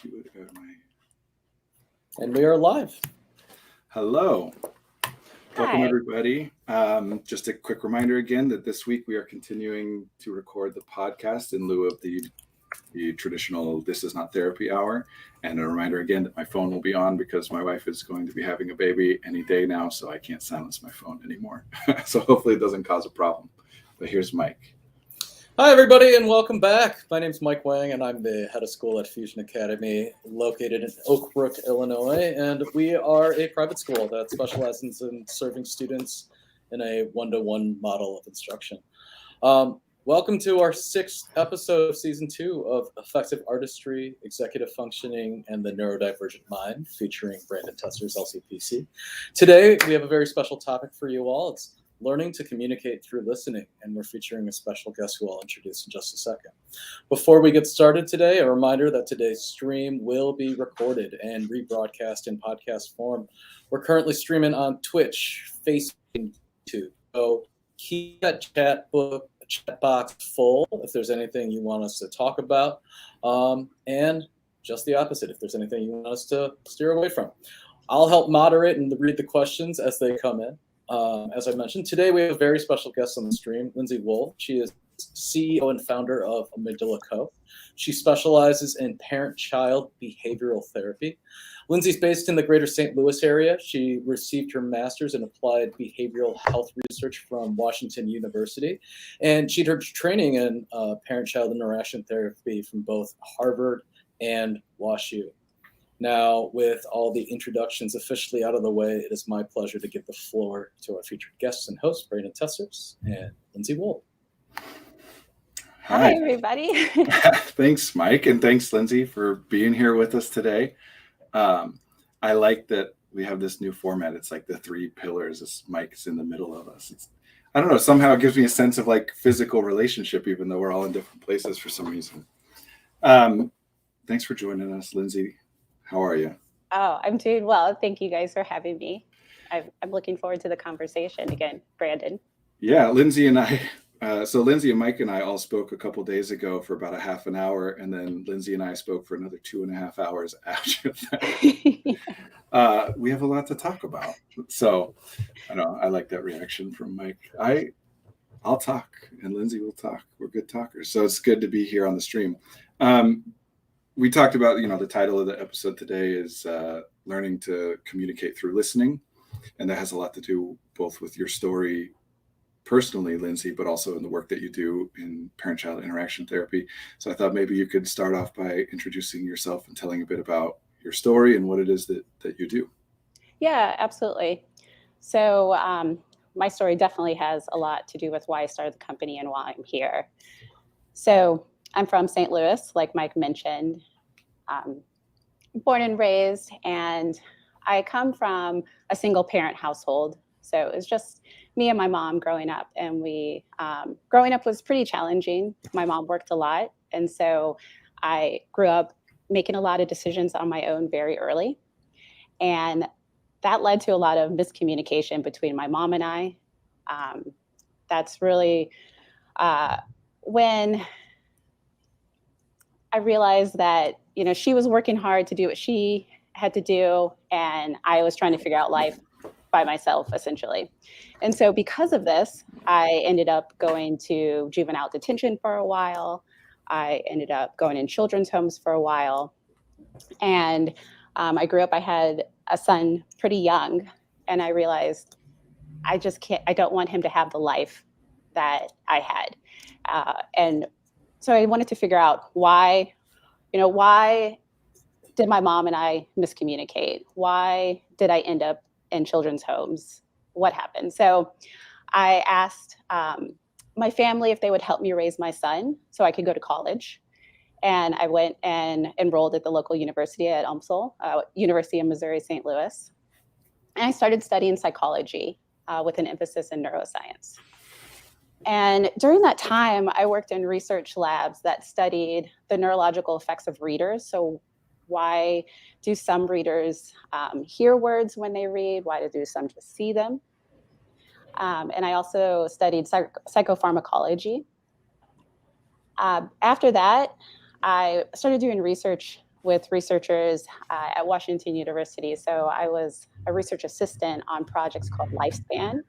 And we are live. Hello. Hi. Welcome, everybody. Just a quick reminder again that this week we are continuing to record the podcast in lieu of the traditional This Is Not Therapy hour. And a reminder again that my phone will be on because my wife is going to be having a baby any day now, so I can't silence my phone anymore. So hopefully it doesn't cause a problem. But here's Mike. Hi, everybody, and welcome back. My name's Mike Wang, and I'm the head of school at Fusion Academy, located in Oak Brook, Illinois. And we are a private school that specializes in serving students in a one-to-one model of instruction. Welcome to our 6th episode of Season 2 of Effective Artistry, Executive Functioning, and the Neurodivergent Mind, featuring Brandon Tessers, LCPC. Today, we have a very special topic for you all. It's learning to communicate through listening, and we're featuring a special guest who I'll introduce in just a second. Before we get started today, a reminder that today's stream will be recorded and rebroadcast in podcast form. We're currently streaming on Twitch, Facebook, and YouTube. So keep that chat box full if there's anything you want us to talk about, and just the opposite if there's anything you want us to steer away from. I'll help moderate and read the questions as they come in. As I mentioned, today we have a very special guest on the stream, Lindsay Laughing. She is CEO and founder of Amygdala Co. She specializes in parent-child behavioral therapy. Lindsay's based in the greater St. Louis area. She received her master's in applied behavioral health research from Washington University, and she did her training in parent-child interaction therapy from both Harvard and WashU. Now, with all the introductions officially out of the way, it is my pleasure to give the floor to our featured guests and hosts, Brandon Tessers and Lindsay Laughing. Hi, everybody. Thanks, Mike, and thanks, Lindsay, for being here with us today. I like that we have this new format. It's like the 3 pillars. This Mike's in the middle of us. I don't know, somehow it gives me a sense of like physical relationship, even though we're all in different places for some reason. Thanks for joining us, Lindsay. How are you? Oh, I'm doing well. Thank you guys for having me. I'm looking forward to the conversation again, Brandon. Yeah, Lindsay and I. So Lindsay and Mike and I all spoke a couple days ago for about a half an hour, and then Lindsay and I spoke for another 2.5 hours after that. We have a lot to talk about. So I like that reaction from Mike. I'll talk, and Lindsay will talk. We're good talkers. So it's good to be here on the stream. We talked about, the title of the episode today is learning to communicate through listening. And that has a lot to do both with your story personally, Lindsay, but also in the work that you do in parent-child interaction therapy. So I thought maybe you could start off by introducing yourself and telling a bit about your story and what it is that you do. Yeah, absolutely. So my story definitely has a lot to do with why I started the company and why I'm here. So I'm from St. Louis, like Mike mentioned, born and raised, and I come from a single parent household. So it was just me and my mom growing up, and growing up was pretty challenging. My mom worked a lot, and so I grew up making a lot of decisions on my own very early. And that led to a lot of miscommunication between my mom and I. That's really when I realized that, she was working hard to do what she had to do, and I was trying to figure out life by myself, essentially. And so because of this, I ended up going to juvenile detention for a while. I ended up going in children's homes for a while. And I grew up, I had a son pretty young, and I realized I don't want him to have the life that I had. And so I wanted to figure out why did my mom and I miscommunicate? Why did I end up in children's homes? What happened? So I asked my family if they would help me raise my son so I could go to college. And I went and enrolled at the local university at UMSL, University of Missouri, St. Louis. And I started studying psychology with an emphasis in neuroscience. And during that time, I worked in research labs that studied the neurological effects of readers. So why do some readers hear words when they read? Why do some just see them? And I also studied psychopharmacology. After that, I started doing research with researchers at Washington University. So I was a research assistant on projects called Lifespan.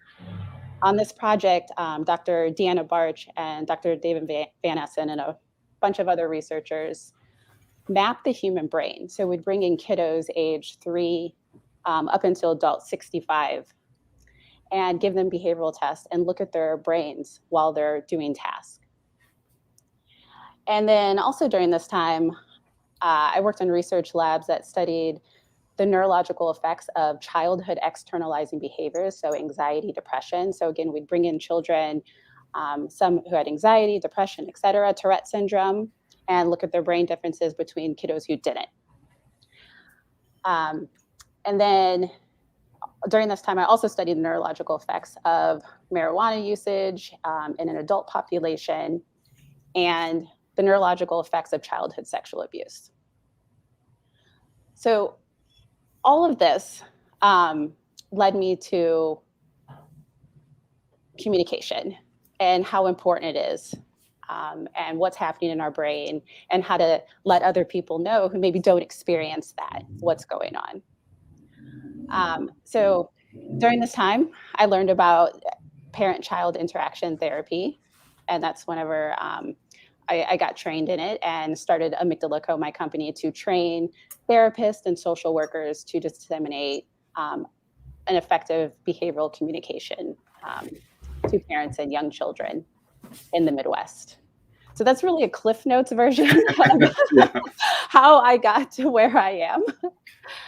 On this project, Dr. Deanna Barch and Dr. David Van Essen and a bunch of other researchers mapped the human brain. So we'd bring in kiddos age 3 up until adult 65 and give them behavioral tests and look at their brains while they're doing tasks. And then also during this time, I worked in research labs that studied the neurological effects of childhood externalizing behaviors, so anxiety, depression. So again, we'd bring in children, some who had anxiety, depression, et cetera, Tourette syndrome, and look at their brain differences between kiddos who didn't. And then during this time, I also studied the neurological effects of marijuana usage in an adult population and the neurological effects of childhood sexual abuse. So all of this led me to communication and how important it is and what's happening in our brain and how to let other people know who maybe don't experience that, what's going on. So during this time, I learned about parent-child interaction therapy, and that's whenever I got trained in it and started Amygdala Co, my company, to train therapists and social workers to disseminate an effective behavioral communication to parents and young children in the Midwest. So that's really a Cliff Notes version of how I got to where I am.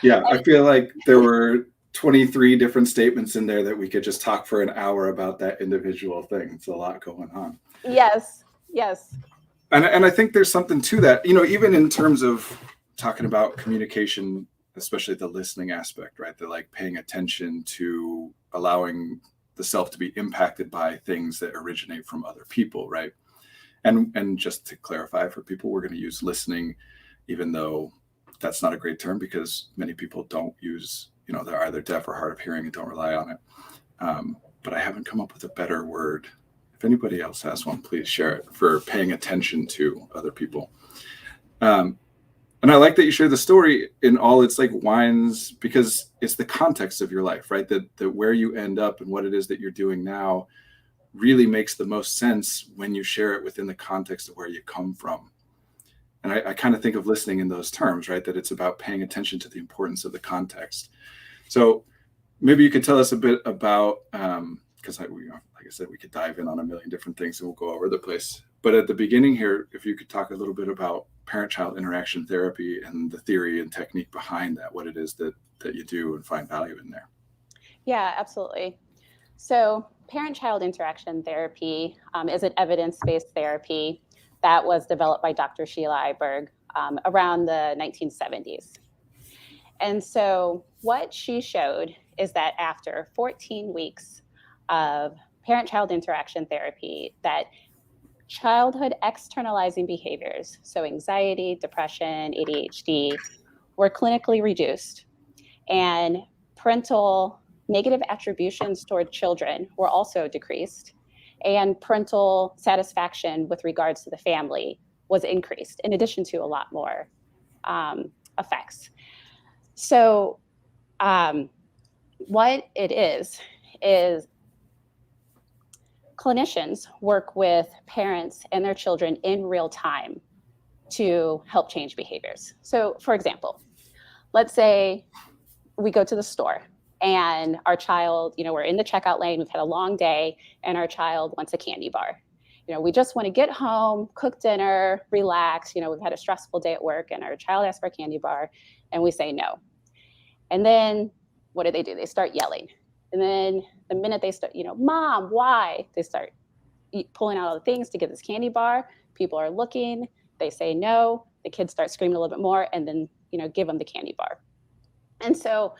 Yeah, I feel like there were 23 different statements in there that we could just talk for an hour about that individual thing. It's a lot going on. Yes, yes. And I think there's something to that, you know, even in terms of talking about communication, especially the listening aspect, right? The like paying attention to allowing the self to be impacted by things that originate from other people, right? And just to clarify for people, we're going to use listening, even though that's not a great term because many people don't use, you know, they're either deaf or hard of hearing and don't rely on it. But I haven't come up with a better word. If anybody else has one, please share it, for paying attention to other people. And I like that you share the story in all its like winds, because it's the context of your life, right? That where you end up and what it is that you're doing now really makes the most sense when you share it within the context of where you come from. And I kind of think of listening in those terms, right? That it's about paying attention to the importance of the context. So maybe you could tell us a bit about, because like I said, we could dive in on a million different things and we'll go over the place. But at the beginning here, if you could talk a little bit about parent-child interaction therapy and the theory and technique behind that, what it is that you do and find value in there. Yeah, absolutely. So parent-child interaction therapy is an evidence-based therapy that was developed by Dr. Sheila Iberg around the 1970s. And so what she showed is that after 14 weeks of parent-child interaction therapy, that childhood externalizing behaviors, so anxiety, depression, ADHD, were clinically reduced, and parental negative attributions toward children were also decreased, and parental satisfaction with regards to the family was increased, in addition to a lot more effects. So what it is clinicians work with parents and their children in real time to help change behaviors. So for example, let's say we go to the store and our child, you know, we're in the checkout lane, we've had a long day, and our child wants a candy bar. You know, we just want to get home, cook dinner, relax. You know, we've had a stressful day at work, and our child asks for a candy bar, and we say no. And then what do? They start yelling. And then the minute they start, you know, Mom, why? They start pulling out all the things to get this candy bar. People are looking, they say no, the kids start screaming a little bit more, and then, you know, give them the candy bar. And so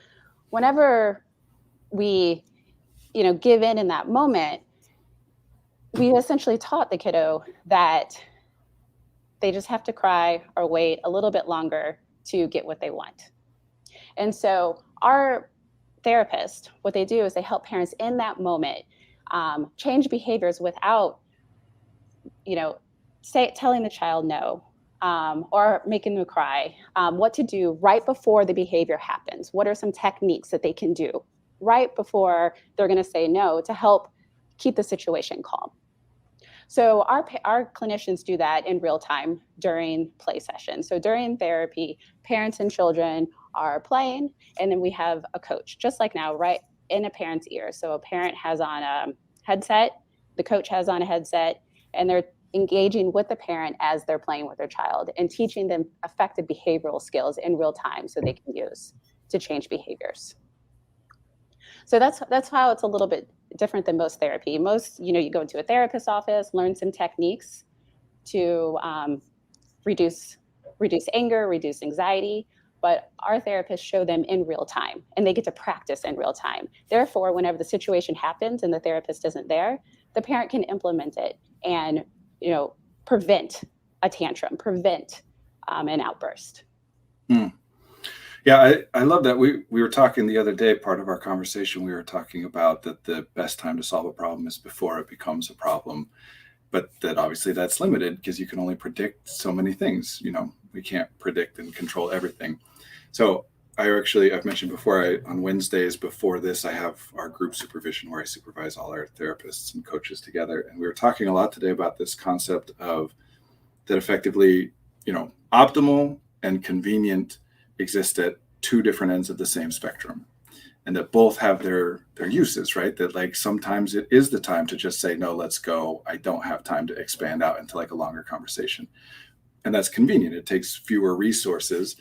whenever we, you know, give in that moment, we essentially taught the kiddo that they just have to cry or wait a little bit longer to get what they want. And so our therapists, what they do is they help parents in that moment change behaviors without, you know, telling the child no, or making them cry, what to do right before the behavior happens. What are some techniques that they can do right before they're going to say no to help keep the situation calm? So our clinicians do that in real time during play sessions. So during therapy, parents and children are playing, and then we have a coach, just like now, right in a parent's ear. So a parent has on a headset, the coach has on a headset, and they're engaging with the parent as they're playing with their child and teaching them effective behavioral skills in real time so they can use to change behaviors. So that's how it's a little bit different than most therapy. Most, you go into a therapist's office, learn some techniques to reduce anger, reduce anxiety, but our therapists show them in real time, and they get to practice in real time. Therefore, whenever the situation happens and the therapist isn't there, the parent can implement it and prevent a tantrum, prevent an outburst. Yeah, I love that. We were talking the other day, part of our conversation, we were talking about that the best time to solve a problem is before it becomes a problem. But that obviously that's limited because you can only predict so many things. We can't predict and control everything. So I've mentioned before, on Wednesdays before this, I have our group supervision where I supervise all our therapists and coaches together. And we were talking a lot today about this concept of that effectively, optimal and convenient exist at two different ends of the same spectrum, and that both have their uses, right? That like sometimes it is the time to just say, no, let's go. I don't have time to expand out into like a longer conversation. And that's convenient. It takes fewer resources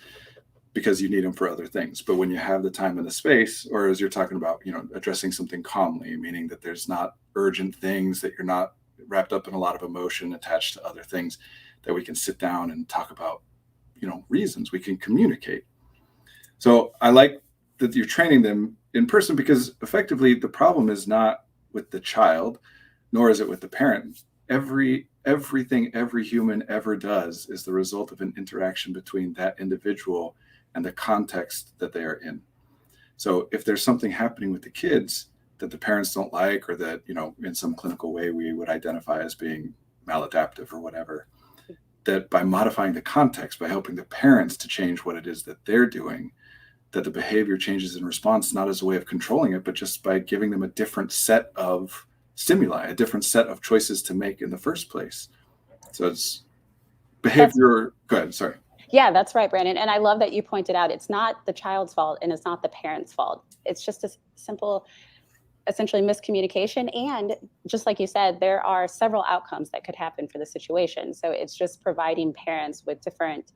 because you need them for other things. But when you have the time and the space, or as you're talking about, addressing something calmly, meaning that there's not urgent things, that you're not wrapped up in a lot of emotion attached to other things, that we can sit down and talk about, reasons, we can communicate. So I like that you're training them in person, because effectively the problem is not with the child, nor is it with the parent. Everything every human ever does is the result of an interaction between that individual and the context that they are in. So if there's something happening with the kids that the parents don't like, or that, in some clinical way we would identify as being maladaptive or whatever, that by modifying the context, by helping the parents to change what it is that they're doing, that the behavior changes in response, not as a way of controlling it, but just by giving them a different set of stimuli, a different set of choices to make in the first place. So it's behavior. Go ahead, sorry. Yeah, that's right, Brandon. And I love that you pointed out it's not the child's fault and it's not the parent's fault. It's just a simple, essentially miscommunication. And just like you said, there are several outcomes that could happen for the situation. So it's just providing parents with different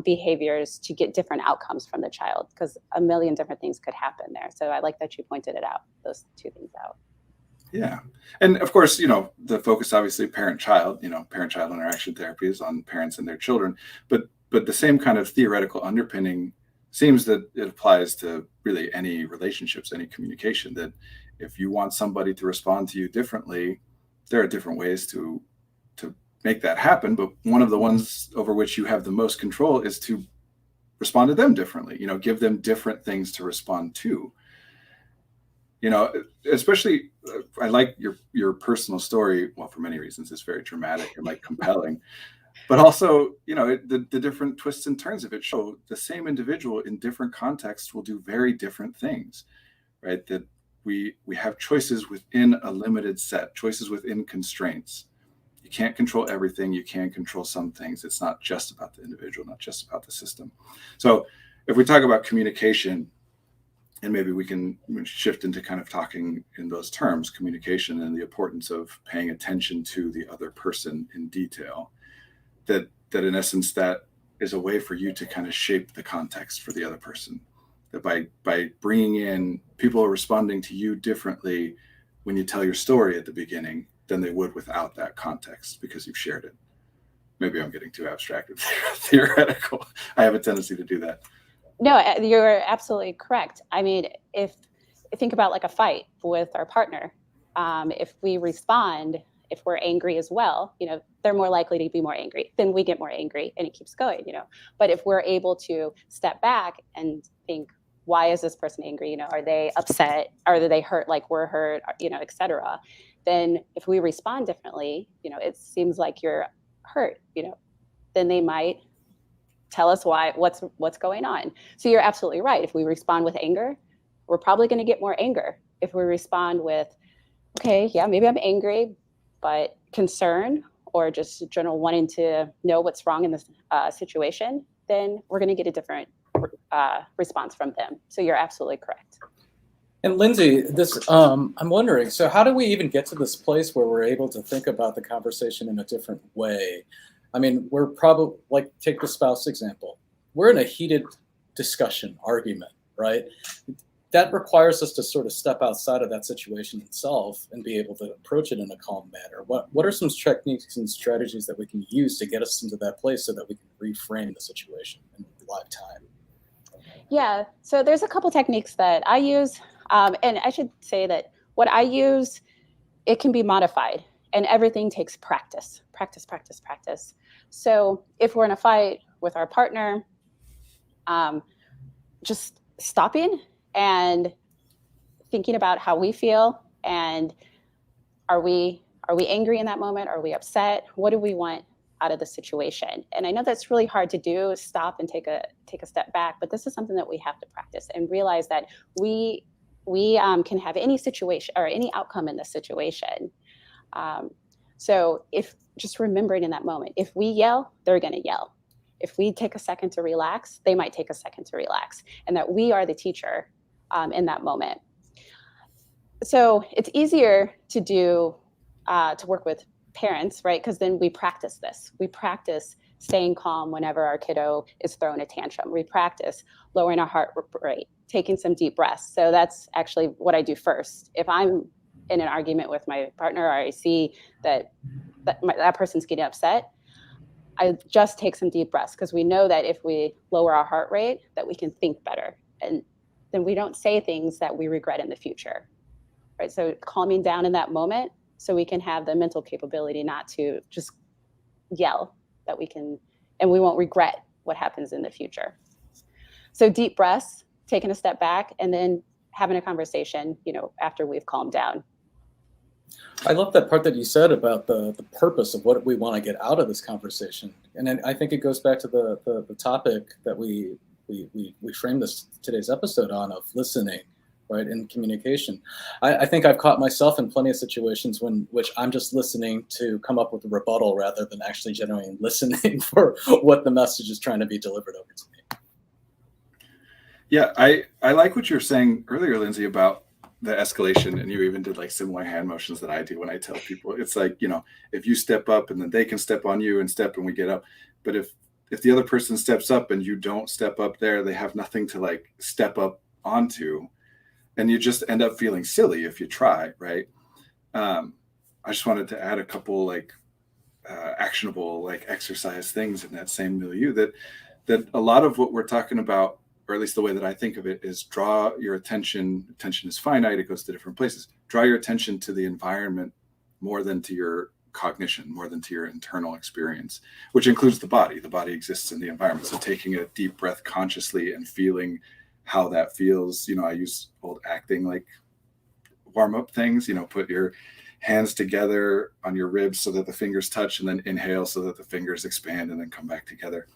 behaviors to get different outcomes from the child, because a million different things could happen there. So I like that you pointed it out, those two things out. Yeah. And of course, the focus, obviously, parent-child, parent-child interaction therapy is on parents and their children, but the same kind of theoretical underpinning seems that it applies to really any relationships, any communication, that if you want somebody to respond to you differently, there are different ways to make that happen. But one of the ones over which you have the most control is to respond to them differently, give them different things to respond to. Especially, I like your personal story. Well, for many reasons, it's very dramatic and like compelling, but also, the different twists and turns of it show the same individual in different contexts will do very different things, right? That we have choices within a limited set, choices within constraints. You can't control everything. You can control some things. It's not just about the individual, not just about the system. So if we talk about communication, and maybe we can shift into kind of talking in those terms, communication and the importance of paying attention to the other person in detail, that in essence, that is a way for you to kind of shape the context for the other person. That by bringing in people responding to you differently when you tell your story at the beginning than they would without that context, because you've shared it. Maybe I'm getting too abstract and theoretical. I have a tendency to do that. No, you're absolutely correct. I mean, if think about like a fight with our partner, if we respond, if we're angry as well, they're more likely to be more angry. Then we get more angry, and it keeps going. But if we're able to step back and think, why is this person angry? Are they upset? Are they hurt like we're hurt? Et cetera. Then if we respond differently, it seems like you're hurt. then they might tell us what's going on. So you're absolutely right. If we respond with anger, we're probably going to get more anger. If we respond with, okay, yeah, maybe I'm angry, but concern or just general wanting to know what's wrong in this situation, then we're going to get a different response from them. So you're absolutely correct. And Lindsay, I'm wondering, so how do we even get to this place where we're able to think about the conversation in a different way? I mean, we're probably, like, take the spouse example. We're in a heated discussion, argument, right? That requires us to sort of step outside of that situation itself and be able to approach it in a calm manner. What are some techniques and strategies that we can use to get us into that place so that we can reframe the situation in live time? Yeah, so there's a couple techniques that I use. And I should say that what I use, it can be modified, and everything takes practice. So if we're in a fight with our partner, just stopping and thinking about how we feel, and are we angry in that moment? Are we upset? What do we want out of the situation? And I know that's really hard to do, stop and take a step back, but this is something that we have to practice and realize that we can have any situation or any outcome in this situation. So if just remembering in that moment, if we yell, they're going to yell. If we take a second to relax, they might take a second to relax, and that we are the teacher in that moment. So it's easier to do, to work with parents, right? Because then we practice this. We practice staying calm whenever our kiddo is throwing a tantrum. We practice lowering our heart rate, taking some deep breaths. So that's actually what I do first. If I'm in an argument with my partner, or I see that that person's getting upset, I just take some deep breaths, because we know that if we lower our heart rate, that we can think better, and then we don't say things that we regret in the future, right? So calming down in that moment, so we can have the mental capability not to just yell, that we can, and we won't regret what happens in the future. So deep breaths, taking a step back, and then having a conversation, after we've calmed down. I love that part that you said about the purpose of what we want to get out of this conversation. And then I think it goes back to the topic that we framed today's episode on, of listening, right, and communication. I think I've caught myself in plenty of situations which I'm just listening to come up with a rebuttal rather than actually genuinely listening for what the message is trying to be delivered over to me. Yeah, I like what you were saying earlier, Lindsay, about the escalation, and you even did like similar hand motions that I do when I tell people. It's like, if you step up and then they can step on you and we get up. But if the other person steps up and you don't step up there, they have nothing to like step up onto, and you just end up feeling silly if you try, right? I just wanted to add a couple like actionable like exercise things in that same milieu, that a lot of what we're talking about, or at least the way that I think of it, is draw your attention. Attention is finite. It goes to different places. Draw your attention to the environment more than to your cognition, more than to your internal experience, which includes the body. The body exists in the environment. So taking a deep breath consciously and feeling how that feels. I use old acting like warm-up things, put your hands together on your ribs so that the fingers touch, and then inhale so that the fingers expand and then come back together.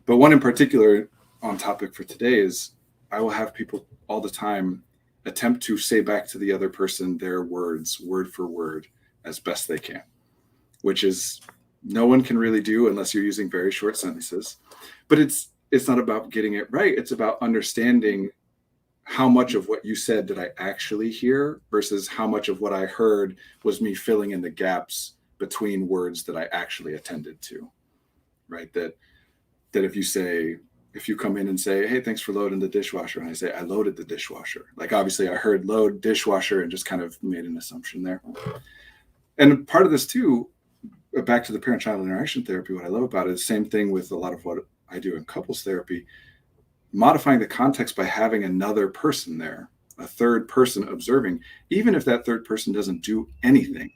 But one in particular on topic for today is, I will have people all the time attempt to say back to the other person their words, word for word, as best they can, which is no one can really do unless you're using very short sentences. But it's not about getting it right. It's about understanding how much of what you said did I actually hear versus how much of what I heard was me filling in the gaps between words that I actually attended to, right? That if you come in and say, hey, thanks for loading the dishwasher, and I say, I loaded the dishwasher. Like, obviously I heard load dishwasher and just kind of made an assumption there. And part of this too, back to the parent-child interaction therapy, what I love about it is the same thing with a lot of what I do in couples therapy, modifying the context by having another person there, a third person observing, even if that third person doesn't do anything.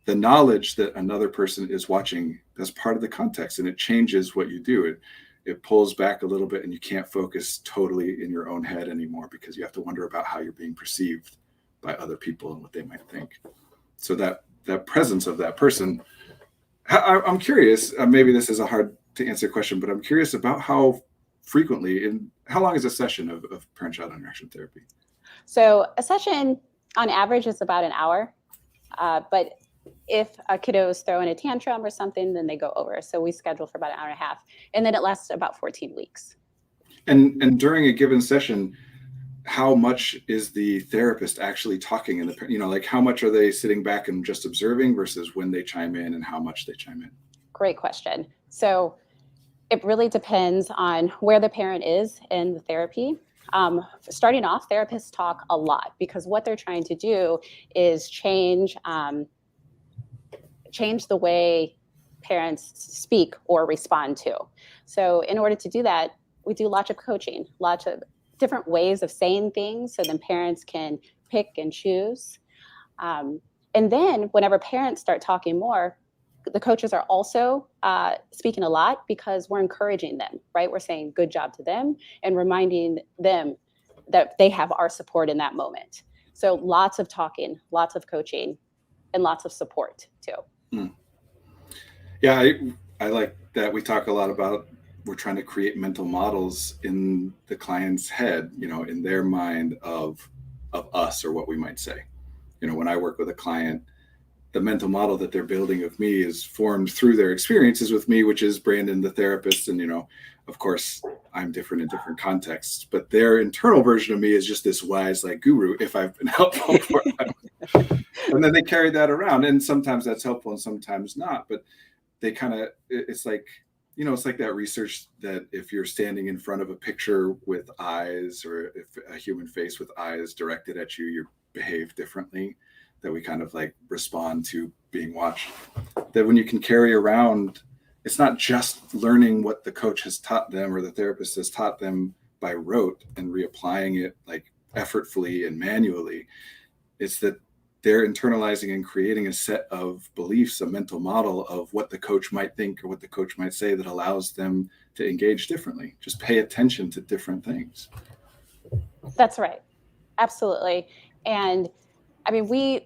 The knowledge that another person is watching, that's part of the context, and it changes what you do. It pulls back a little bit, and you can't focus totally in your own head anymore, because you have to wonder about how you're being perceived by other people and what they might think. So that presence of that person, I'm curious, maybe this is a hard to answer a question, but I'm curious about how frequently and how long is a session of parent-child interaction therapy? So a session on average is about an hour, but if a kiddo is throwing a tantrum or something, then they go over. So we schedule for about an hour and a half, and then it lasts about 14 weeks. And during a given session, how much is the therapist actually talking? And like how much are they sitting back and just observing versus when they chime in and how much they chime in? Great question. So it really depends on where the parent is in the therapy. Starting off, therapists talk a lot because what they're trying to do is change the way parents speak or respond to. So in order to do that, we do lots of coaching, lots of different ways of saying things so then parents can pick and choose. And then whenever parents start talking more, the coaches are also speaking a lot because we're encouraging them, right? We're saying good job to them and reminding them that they have our support in that moment. So lots of talking, lots of coaching, and lots of support too. Yeah, I like that we talk a lot about we're trying to create mental models in the client's head, in their mind of us or what we might say. When I work with a client, the mental model that they're building of me is formed through their experiences with me, which is Brandon, the therapist. And, of course, I'm different in different contexts, but their internal version of me is just this wise, like guru, if I've been helpful for them. And then they carry that around. And sometimes that's helpful and sometimes not. But they kind of, it's like that research that if you're standing in front of a picture with eyes or if a human face with eyes directed at you, you behave differently, that we kind of like respond to being watched. That when you can carry around, it's not just learning what the coach has taught them or the therapist has taught them by rote and reapplying it like effortfully and manually. It's that they're internalizing and creating a set of beliefs, a mental model of what the coach might think or what the coach might say that allows them to engage differently. Just pay attention to different things. That's right. Absolutely. And I mean, we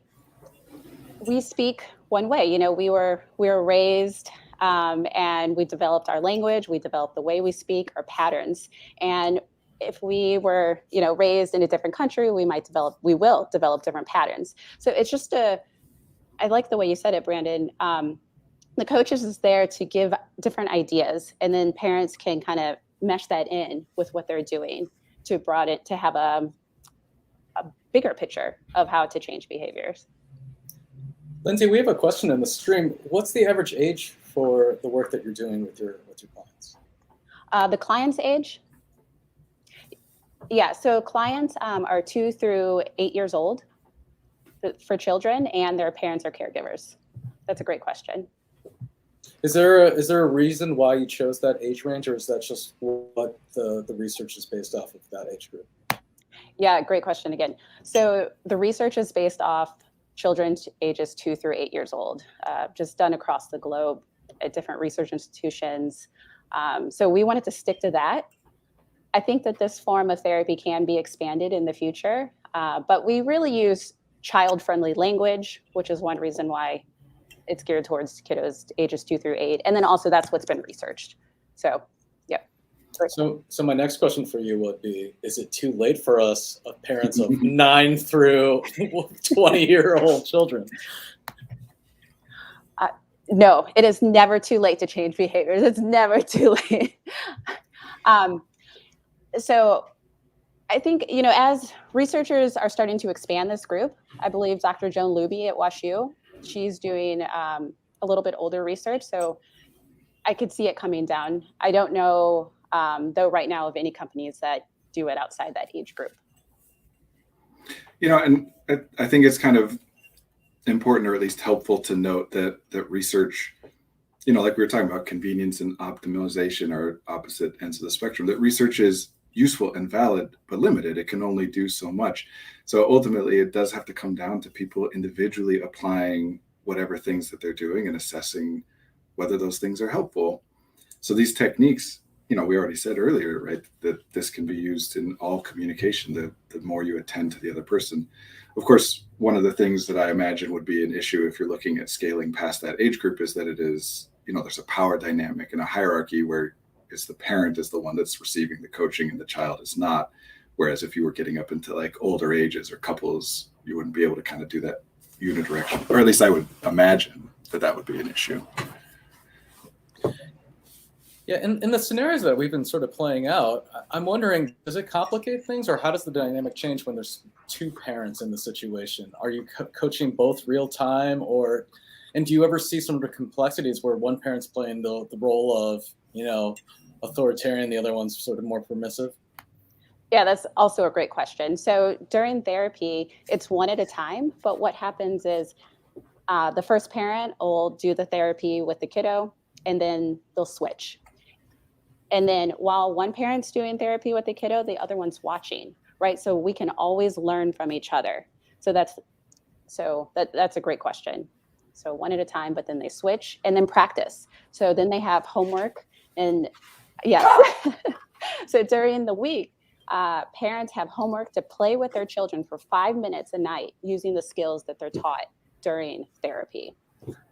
speak one way. We were raised and we developed our language. We developed the way we speak, our patterns. And if we were, raised in a different country, we will develop different patterns. So it's just I like the way you said it, Brandon. The coaches is there to give different ideas, and then parents can kind of mesh that in with what they're doing to have a bigger picture of how to change behaviors. Lindsay, we have a question in the stream. What's the average age for the work that you're doing with your clients? The client's age? Yeah, so clients are 2 through 8 years old for children, and their parents are caregivers. That's a great question. Is there a reason why you chose that age range, or is that just what the research is based off of that age group? Yeah, great question again. So the research is based off children ages 2 through 8 years old, just done across the globe at different research institutions. So we wanted to stick to that. I think that this form of therapy can be expanded in the future, but we really use child-friendly language, which is one reason why it's geared towards kiddos ages 2 through 8. And then also that's what's been researched. So, yeah. So my next question for you would be, is it too late for us, parents of 9 through 20-year-old children? No, it is never too late to change behaviors. It's never too late. So I think, as researchers are starting to expand this group, I believe Dr. Joan Luby at WashU, she's doing a little bit older research. So I could see it coming down. I don't know, though, right now of any companies that do it outside that age group. And I think it's kind of important, or at least helpful, to note that research, like we were talking about, convenience and optimization are opposite ends of the spectrum, that research is useful and valid, but limited. It can only do so much. So ultimately, it does have to come down to people individually applying whatever things that they're doing and assessing whether those things are helpful. So these techniques, we already said earlier, right, that this can be used in all communication, the more you attend to the other person. Of course, one of the things that I imagine would be an issue if you're looking at scaling past that age group is that it is there's a power dynamic and a hierarchy where it's the parent is the one that's receiving the coaching and the child is not. Whereas if you were getting up into like older ages or couples, you wouldn't be able to kind of do that unidirectional, or at least I would imagine that would be an issue. Yeah, in the scenarios that we've been sort of playing out, I'm wondering, does it complicate things, or how does the dynamic change when there's two parents in the situation? Are you coaching both real time, and do you ever see some of the complexities where one parent's playing the role of, authoritarian, the other one's sort of more permissive? Yeah, that's also a great question. So during therapy, it's one at a time, but what happens is the first parent will do the therapy with the kiddo, and then they'll switch. And then while one parent's doing therapy with the kiddo, the other one's watching, right? So we can always learn from each other. So that's a great question. So one at a time, but then they switch and then practice. So then they have homework, and so during the week, parents have homework to play with their children for 5 minutes a night using the skills that they're taught during therapy.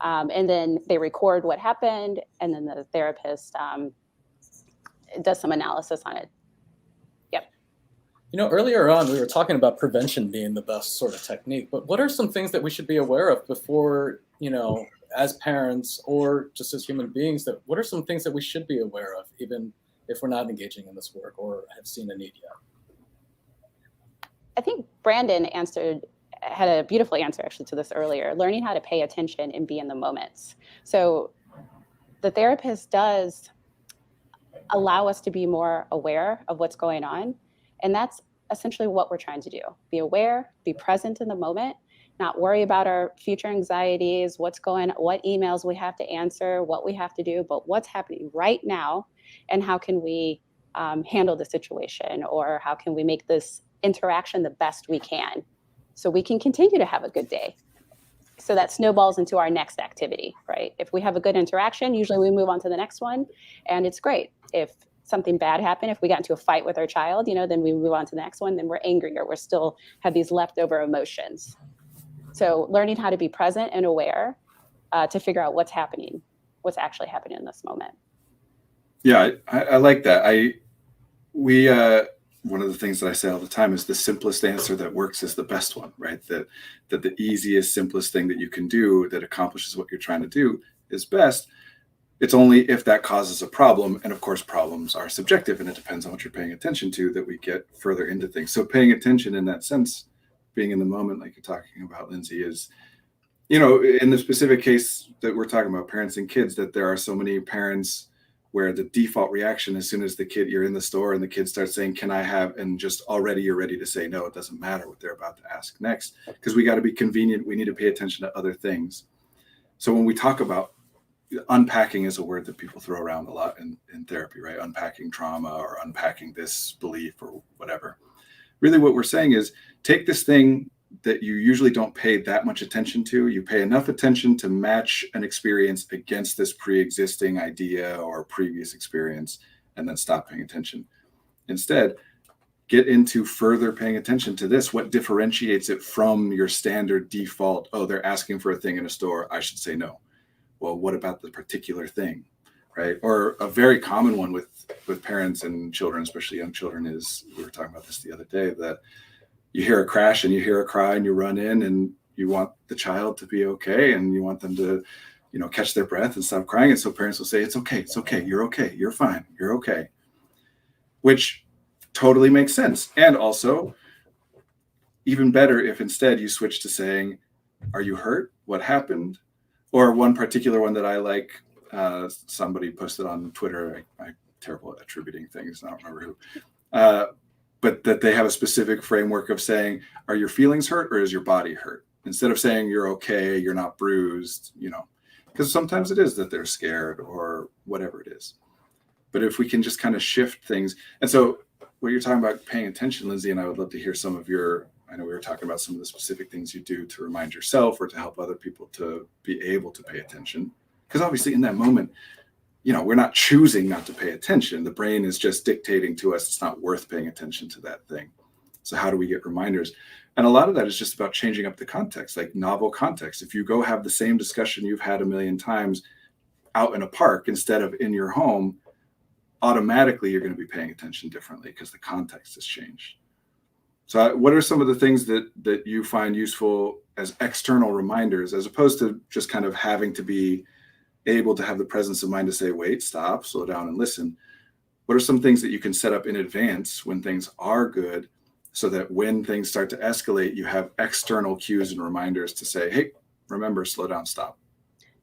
And then they record what happened, and then the therapist does some analysis on it. Yep. Earlier on, we were talking about prevention being the best sort of technique, but what are some things that we should be aware of before, as parents or just as human beings, what are some things that we should be aware of, even if we're not engaging in this work or have seen a need yet? I think Brandon had a beautiful answer actually to this earlier, learning how to pay attention and be in the moments. So the therapist does allow us to be more aware of what's going on. And that's essentially what we're trying to do. Be aware, be present in the moment, not worry about our future anxieties, what emails we have to answer, what we have to do, but what's happening right now, and how can we handle the situation, or how can we make this interaction the best we can so we can continue to have a good day. So that snowballs into our next activity, right? If we have a good interaction, usually we move on to the next one, and it's great. If something bad happened, if we got into a fight with our child, then we move on to the next one, then we're angry, or we're still have these leftover emotions. So learning how to be present and aware to figure out what's actually happening in this moment. Yeah, I like that. One of the things that I say all the time is the simplest answer that works is the best one, right? That the easiest, simplest thing that you can do that accomplishes what you're trying to do is best. It's only if that causes a problem, and of course problems are subjective and it depends on what you're paying attention to, that we get further into things. So paying attention in that sense, being in the moment like you're talking about, Lindsay, is, in the specific case that we're talking about, parents and kids, that there are so many parents where the default reaction, as soon as you're in the store and the kid starts saying, can I have, and just already you're ready to say no, it doesn't matter what they're about to ask next, because we got to be convenient. We need to pay attention to other things. So when we talk about unpacking, is a word that people throw around a lot in therapy, right? Unpacking trauma or unpacking this belief or whatever. Really what we're saying is take this thing that you usually don't pay that much attention to. You pay enough attention to match an experience against this pre-existing idea or previous experience, and then stop paying attention. Instead, get into further paying attention to this. What differentiates it from your standard default? Oh, they're asking for a thing in a store, I should say no. Well, what about the particular thing, right? Or a very common one with parents and children, especially young children, is, we were talking about this the other day, that you hear a crash and you hear a cry and you run in and you want the child to be okay and you want them to, catch their breath and stop crying. And so parents will say, it's okay, you're fine, you're okay. Which totally makes sense. And also, even better if instead you switch to saying, are you hurt? What happened? Or one particular one that I like, somebody posted on Twitter, I'm terrible at attributing things, I don't remember who, but that they have a specific framework of saying, are your feelings hurt or is your body hurt? Instead of saying you're okay, you're not bruised, because sometimes it is that they're scared or whatever it is. But if we can just kind of shift things. And so what you're talking about paying attention, Lindsay, and I would love to hear some of I know we were talking about some of the specific things you do to remind yourself or to help other people to be able to pay attention. Because obviously in that moment, we're not choosing not to pay attention. The brain is just dictating to us it's not worth paying attention to that thing. So how do we get reminders? And a lot of that is just about changing up the context, like novel context. If you go have the same discussion you've had a million times, out in a park instead of in your home, automatically you're going to be paying attention differently because the context has changed. So what are some of the things that you find useful as external reminders, as opposed to just kind of having to be able to have the presence of mind to say, wait, stop, slow down and listen? What are some things that you can set up in advance when things are good, so that when things start to escalate, you have external cues and reminders to say, hey, remember, slow down, stop?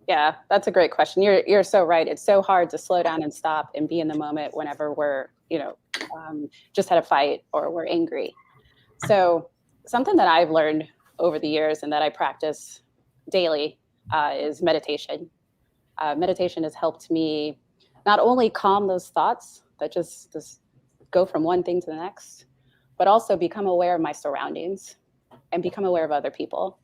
Yeah, that's a great question. You're so right. It's so hard to slow down and stop and be in the moment whenever we're, just had a fight or we're angry. So something that I've learned over the years and that I practice daily is meditation. Meditation has helped me not only calm those thoughts that just go from one thing to the next, but also become aware of my surroundings and become aware of other people.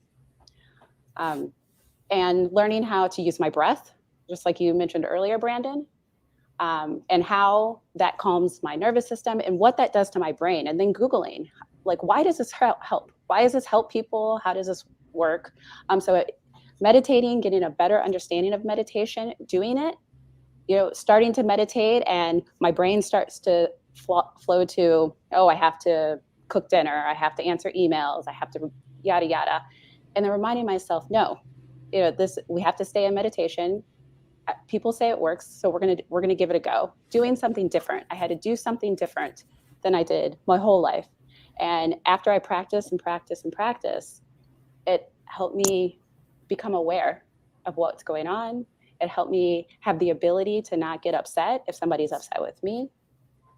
And learning how to use my breath, just like you mentioned earlier, Brandon, and how that calms my nervous system and what that does to my brain. And then Googling, like, why does this help? Why does this help people? How does this work? Meditating, getting a better understanding of meditation, doing it, starting to meditate, and my brain starts to flow to, oh, I have to cook dinner, I have to answer emails, I have to yada yada, and then reminding myself, no, we have to stay in meditation. People say it works, so we're gonna give it a go. Doing something different. I had to do something different than I did my whole life, and after I practice and practice and practice, it helped me become aware of what's going on. It helped me have the ability to not get upset if somebody's upset with me.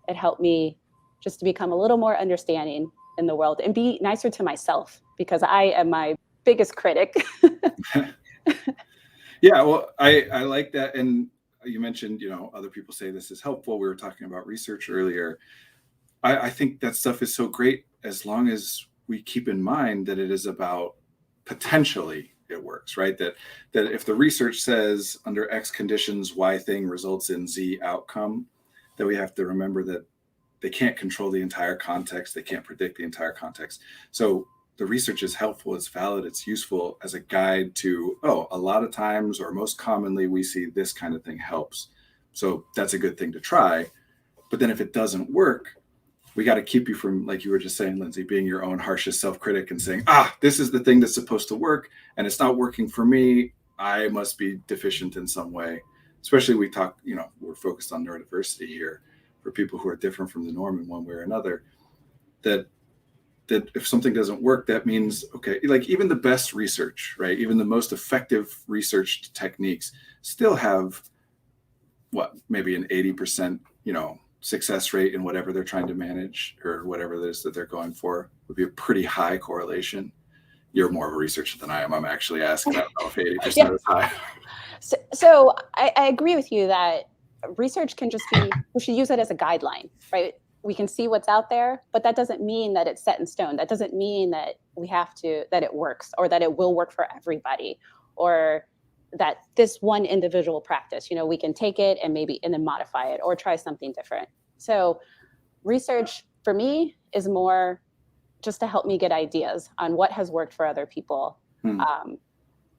It helped me just to become a little more understanding in the world and be nicer to myself, because I am my biggest critic. Yeah, well, I like that. And you mentioned, other people say this is helpful. We were talking about research earlier. I think that stuff is so great as long as we keep in mind that it is about potentially it works, right? That if the research says under X conditions, Y thing results in Z outcome, that we have to remember that they can't control the entire context. They can't predict the entire context. So the research is helpful, it's valid, it's useful as a guide to, a lot of times or most commonly we see this kind of thing helps. So that's a good thing to try. But then if it doesn't work, we got to keep you from, like you were just saying, Lindsay, being your own harshest self-critic and saying, this is the thing that's supposed to work and it's not working for me. I must be deficient in some way. Especially we talk, we're focused on neurodiversity here for people who are different from the norm in one way or another, that if something doesn't work, that means, okay, like even the best research, right? Even the most effective research techniques still have maybe an 80%, success rate in whatever they're trying to manage, or whatever it is that they're going for, would be a pretty high correlation. You're more of a researcher than I am. I'm actually asking, I don't know if 80% is high. So I agree with you that research can just be, we should use it as a guideline, right? We can see what's out there, but that doesn't mean that it's set in stone. That doesn't mean that that it works, or that it will work for everybody, or that this one individual practice, we can take it and then modify it or try something different. So research for me is more just to help me get ideas on what has worked for other people. And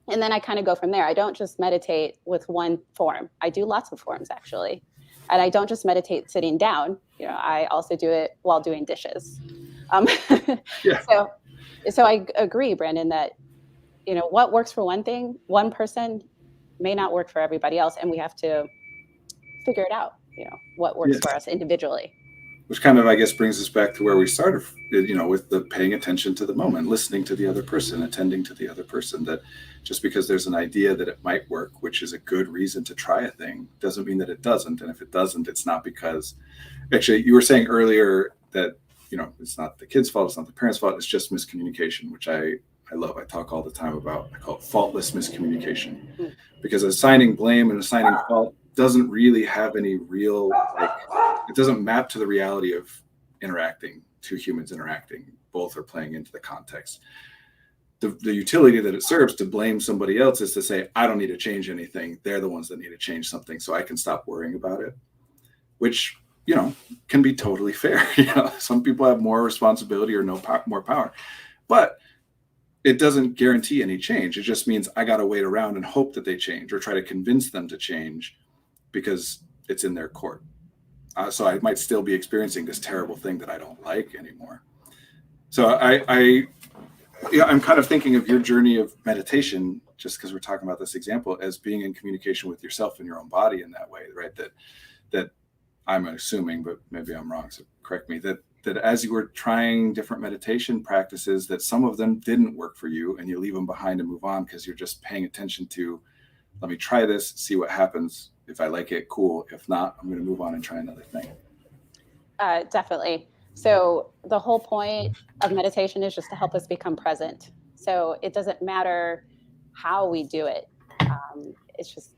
then I kind of go from there. I don't just meditate with one form. I do lots of forms, actually. And I don't just meditate sitting down. I also do it while doing dishes. Yeah. So I agree, Brandon, that what works for one person may not work for everybody else, and we have to figure it out, what works for us individually. Which kind of, I guess, brings us back to where we started, with the paying attention to the moment, listening to the other person, attending to the other person, that just because there's an idea that it might work, which is a good reason to try a thing, doesn't mean that it doesn't. And if it doesn't, it's not because, actually, you were saying earlier that, it's not the kid's fault, it's not the parents' fault, it's just miscommunication, which I love. I talk all the time about, I call it faultless miscommunication, because assigning blame and assigning fault doesn't really have any real, it doesn't map to the reality of two humans interacting. Both are playing into the context. The utility that it serves to blame somebody else is to say, I don't need to change anything. They're the ones that need to change something, so I can stop worrying about it, which, can be totally fair. Some people have more responsibility or more power. But it doesn't guarantee any change. It just means I got to wait around and hope that they change or try to convince them to change because it's in their court. So I might still be experiencing this terrible thing that I don't like anymore. So I'm kind of thinking of your journey of meditation, just because we're talking about this example, as being in communication with yourself and your own body in that way, right? That I'm assuming, but maybe I'm wrong, so correct me, that as you were trying different meditation practices, that some of them didn't work for you and you leave them behind and move on because you're just paying attention to, let me try this, see what happens. If I like it, cool. If not, I'm going to move on and try another thing. Definitely. So the whole point of meditation is just to help us become present. So it doesn't matter how we do it. It's just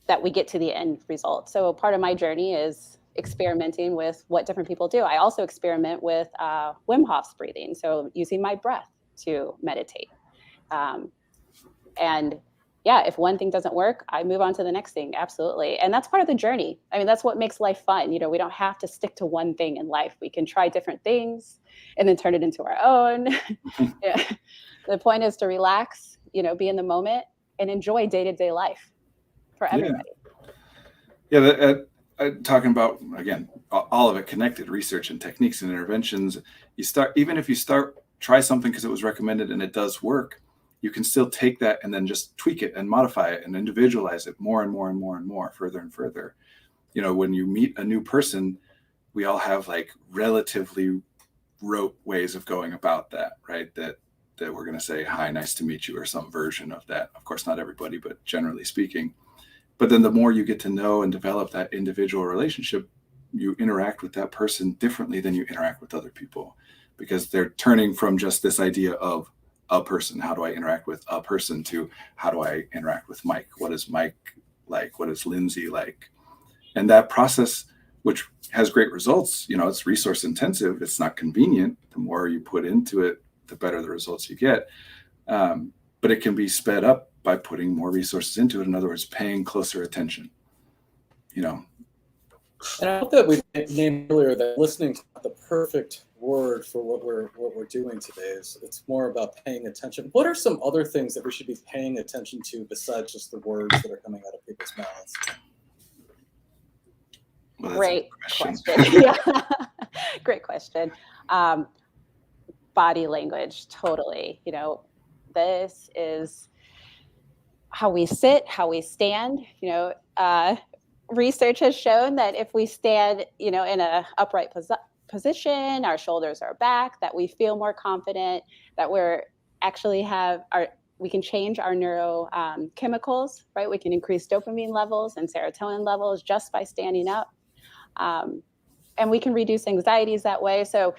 that we get to the end result. So part of my journey is experimenting with what different people do. I also experiment with Wim Hof's breathing. So using my breath to meditate. And yeah, if one thing doesn't work, I move on to the next thing. Absolutely. And that's part of the journey. I mean, that's what makes life fun. You know, we don't have to stick to one thing in life. We can try different things and then turn it into our own. Yeah. The point is to relax, you know, be in the moment and enjoy day-to-day life for everybody. Yeah, talking about, again, all of it connected, research and techniques and interventions. Even if you try something because it was recommended and it does work, you can still take that and then just tweak it and modify it and individualize it more and more and more and more, further and further. You know, when you meet a new person, we all have like relatively rote ways of going about that, right? That we're going to say, hi, nice to meet you, or some version of that. Of course, not everybody, but generally speaking. But then the more you get to know and develop that individual relationship, you interact with that person differently than you interact with other people, because they're turning from just this idea of a person, how do I interact with a person, to how do I interact with Mike? What is Mike like? What is Lindsay like? And that process, which has great results, you know, it's resource intensive, it's not convenient. The more you put into it, the better the results you get. But it can be sped up by putting more resources into it. In other words, paying closer attention, you know. And I hope that we named earlier that listening is not the perfect word for what we're doing today. It's more about paying attention. What are some other things that we should be paying attention to besides just the words that are coming out of people's mouths? Well, Great question. Yeah. Great question. Body language, totally. You know, this is how we sit, how we stand. You know, research has shown that if we stand, you know, in a upright position, our shoulders are back, that we feel more confident, that we're actually we can change our neurochemicals, right? We can increase dopamine levels and serotonin levels just by standing up. And we can reduce anxieties that way. So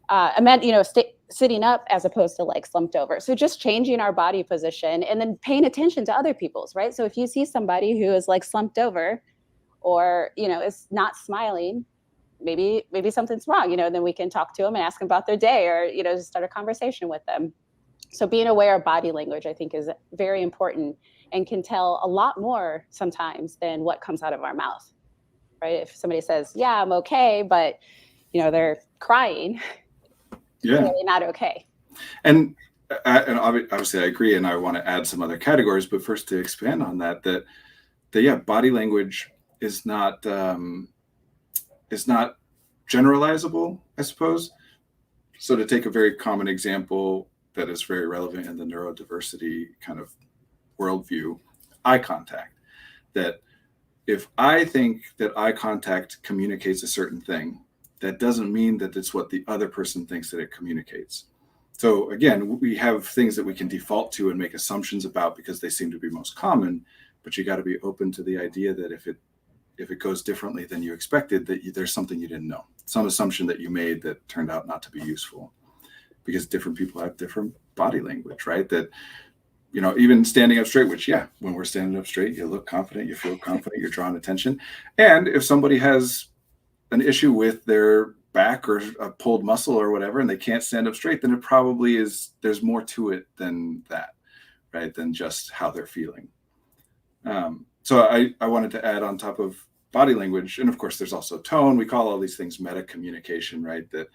you know, sitting up as opposed to like slumped over. So just changing our body position and then paying attention to other people's, right? So if you see somebody who is like slumped over or, you know, is not smiling, maybe something's wrong, you know, then we can talk to them and ask them about their day, or, you know, just start a conversation with them. So being aware of body language, I think, is very important and can tell a lot more sometimes than what comes out of our mouth, right? If somebody says, yeah, I'm okay, but, you know, they're crying, yeah, really not okay. And obviously I agree, and I want to add some other categories, but first to expand on that yeah, body language is not generalizable, I suppose. So to take a very common example that is very relevant in the neurodiversity kind of worldview, eye contact. That if I think that eye contact communicates a certain thing, that doesn't mean that it's what the other person thinks that it communicates. So again, we have things that we can default to and make assumptions about because they seem to be most common, but you got to be open to the idea that if it goes differently than you expected, that there's something you didn't know, some assumption that you made that turned out not to be useful, because different people have different body language, right? That, you know, even standing up straight, which, yeah, when we're standing up straight, you look confident, you feel confident, you're drawing attention. And if somebody has an issue with their back or a pulled muscle or whatever, and they can't stand up straight, then it probably is, there's more to it than that, right? Than just how they're feeling. So I wanted to add on top of body language, and of course there's also tone. We call all these things meta communication, right? That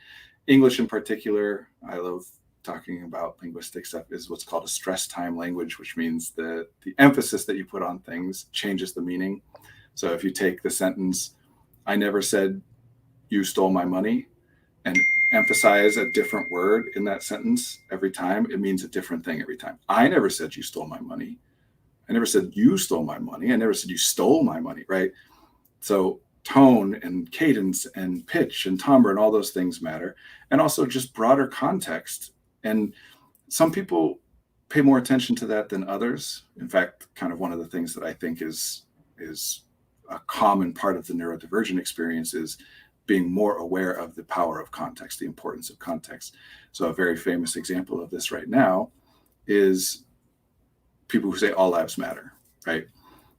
English in particular, I love talking about linguistic stuff, is what's called a stress time language, which means that the emphasis that you put on things changes the meaning. So if you take the sentence, I never said you stole my money, and emphasize a different word in that sentence every time, it means a different thing every time. I never said you stole my money. I never said you stole my money. I never said you stole my money, right? So tone and cadence and pitch and timbre and all those things matter. And also just broader context. And some people pay more attention to that than others. In fact, kind of one of the things that I think is a common part of the neurodivergent experience is being more aware of the power of context, the importance of context. So a very famous example of this right now is people who say all lives matter, right?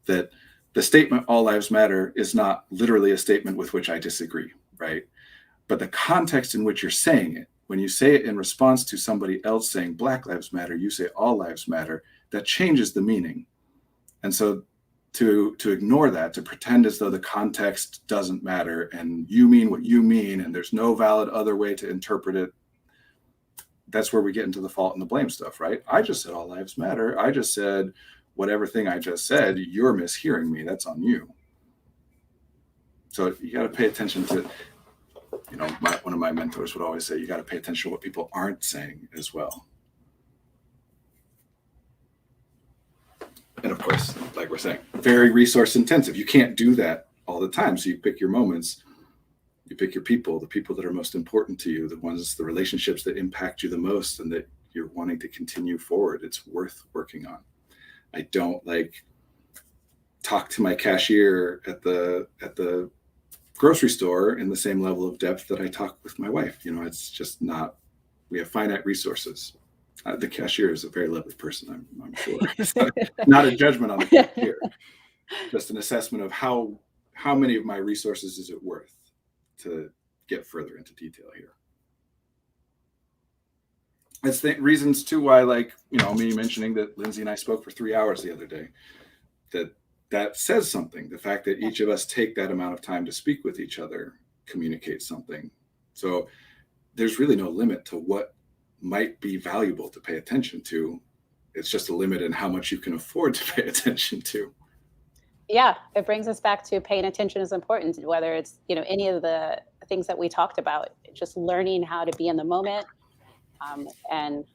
That the statement all lives matter is not literally a statement with which I disagree, right? But the context in which you're saying it, when you say it in response to somebody else saying Black lives matter, you say all lives matter, that changes the meaning. And so to ignore that, to pretend as though the context doesn't matter and you mean what you mean and there's no valid other way to interpret it, that's where we get into the fault and the blame stuff, right? I just said all lives matter. I just said whatever thing I just said, you're mishearing me. That's on you. So you got to pay attention to, one of my mentors would always say, you got to pay attention to what people aren't saying as well. And of course, like we're saying, very resource intensive. You can't do that all the time. So you pick your moments, you pick your people, the people that are most important to you, the relationships that impact you the most and that you're wanting to continue forward. It's worth working on. I don't talk to my cashier at the grocery store in the same level of depth that I talk with my wife. It's just not, we have finite resources. The cashier is a very lovely person, I'm sure. It's not a judgment on the cashier, just an assessment of how many of my resources is it worth to get further into detail here. It's the reasons too why, me mentioning that Lindsay and I spoke for 3 hours the other day, that says something. The fact that each of us take that amount of time to speak with each other communicates something. So there's really no limit to what might be valuable to pay attention to. It's just a limit in how much you can afford to pay attention to. Yeah, it brings us back to paying attention is important, whether it's, any of the things that we talked about, just learning how to be in the moment, and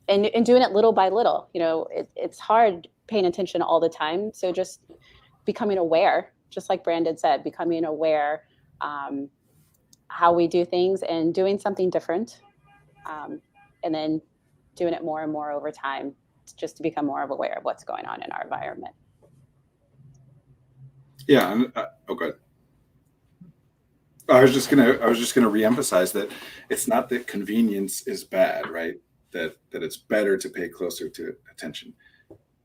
doing it little by little. It's hard paying attention all the time. So just becoming aware, just like Brandon said, becoming aware how we do things and doing something different. And then doing it more and more over time, just to become more aware of what's going on in our environment. Yeah. Okay. I was just gonna reemphasize that it's not that convenience is bad, right? That it's better to pay closer attention.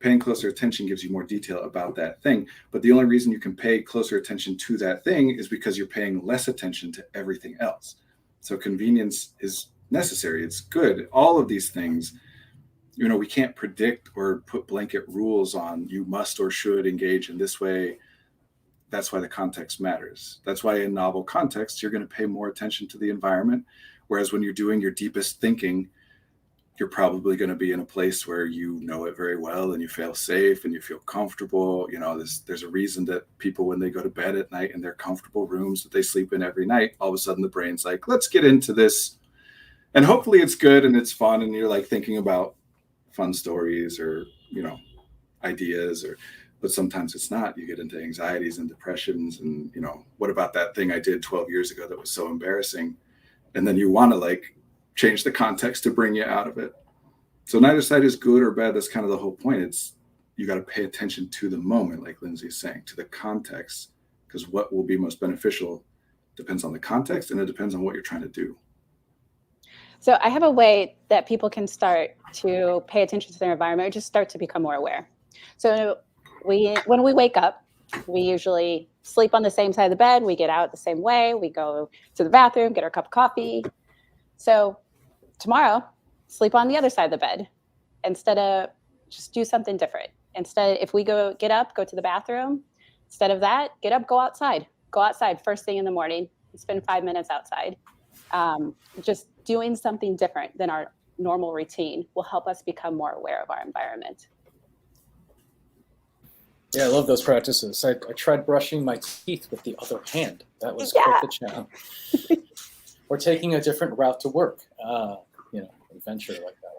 Paying closer attention gives you more detail about that thing. But the only reason you can pay closer attention to that thing is because you're paying less attention to everything else. So convenience is necessary. It's good. All of these things, we can't predict or put blanket rules on you must or should engage in this way. That's why the context matters. That's why in novel contexts, you're going to pay more attention to the environment. Whereas when you're doing your deepest thinking, you're probably going to be in a place where you know it very well and you feel safe and you feel comfortable. There's a reason that people, when they go to bed at night in their comfortable rooms that they sleep in every night, all of a sudden the brain's like, let's get into this. And hopefully it's good and it's fun. And you're thinking about fun stories or, ideas but sometimes it's not. You get into anxieties and depressions and, what about that thing I did 12 years ago that was so embarrassing? And then you want to change the context to bring you out of it. So neither side is good or bad. That's kind of the whole point. It's, you got to pay attention to the moment, like Lindsay is saying, to the context, because what will be most beneficial depends on the context and it depends on what you're trying to do. So I have a way that people can start to pay attention to their environment or just start to become more aware. So when we wake up, we usually sleep on the same side of the bed. We get out the same way. We go to the bathroom, get our cup of coffee. So tomorrow, sleep on the other side of the bed instead of just do something different. Instead, if we get up, go to the bathroom, instead of that, get up, go outside first thing in the morning, spend 5 minutes outside. Just doing something different than our normal routine will help us become more aware of our environment. Yeah, I love those practices. I tried brushing my teeth with the other hand. That was quite the challenge. Or taking a different route to work, adventure like that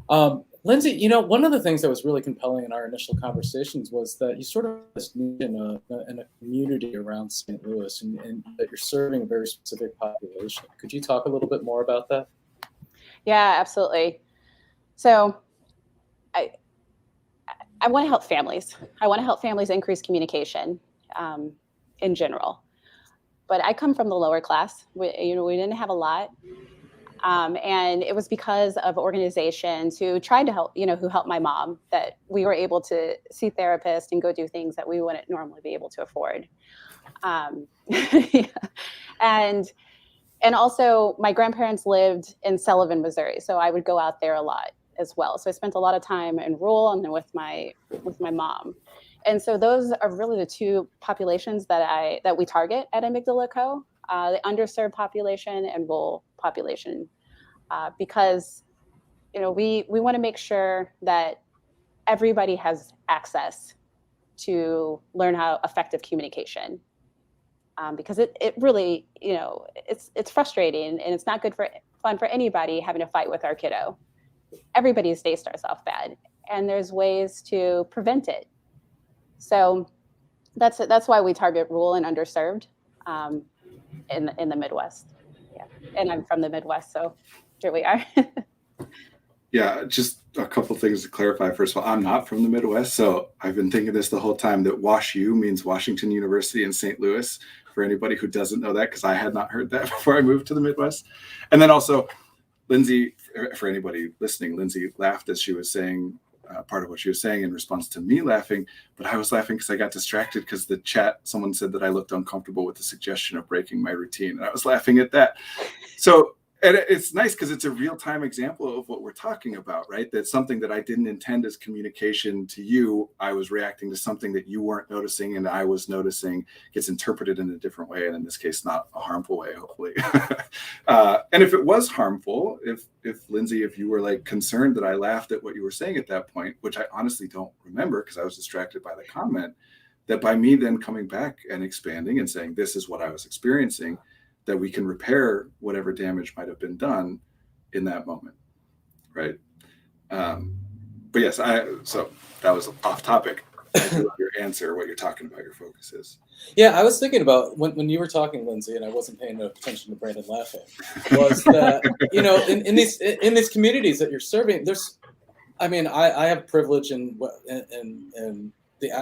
one. Lindsay, one of the things that was really compelling in our initial conversations was that you sort of need in a community around St. Louis and that you're serving a very specific population. Could you talk a little bit more about that? Yeah, absolutely. So I want to help families. I want to help families increase communication in general. But I come from the lower class. We didn't have a lot. And it was because of organizations who tried to help, who helped my mom, that we were able to see therapists and go do things that we wouldn't normally be able to afford. And also my grandparents lived in Sullivan, Missouri. So I would go out there a lot as well. So I spent a lot of time in rural and with my mom. And so those are really the two populations that we target at Amygdala Co., the underserved population and rural population, because we want to make sure that everybody has access to learn how effective communication, because it really it's frustrating and it's not fun for anybody having to fight with our kiddo. Everybody's day starts off bad, and there's ways to prevent it. So that's why we target rural and underserved in the Midwest. Yeah, and I'm from the Midwest, so here we are. Yeah, just a couple things to clarify. First of all, I'm not from the Midwest, so I've been thinking this the whole time that WashU means Washington University in St. Louis, for anybody who doesn't know that, because I had not heard that before I moved to the Midwest. And then also, Lindsay, for anybody listening, Lindsay laughed as she was saying part of what she was saying in response to me laughing, but I was laughing because I got distracted because the chat, someone said that I looked uncomfortable with the suggestion of breaking my routine, and I was laughing at that. So, and it's nice because it's a real-time example of what we're talking about, right? That's something that I didn't intend as communication to you. I was reacting to something that you weren't noticing and I was noticing. Gets interpreted in a different way, and in this case, not a harmful way, hopefully. And if it was harmful, if Lindsay, if you were like concerned that I laughed at what you were saying at that point, which I honestly don't remember because I was distracted by the comment, that by me then coming back and expanding and saying, this is what I was experiencing, that we can repair whatever damage might have been done in that moment, right? But yes, so that was off topic. I do love your answer, what you're talking about, your focus is. Yeah, I was thinking about when you were talking, Lindsay, and I wasn't paying attention to Brandon laughing, was that, in these communities that you're serving, I have privilege and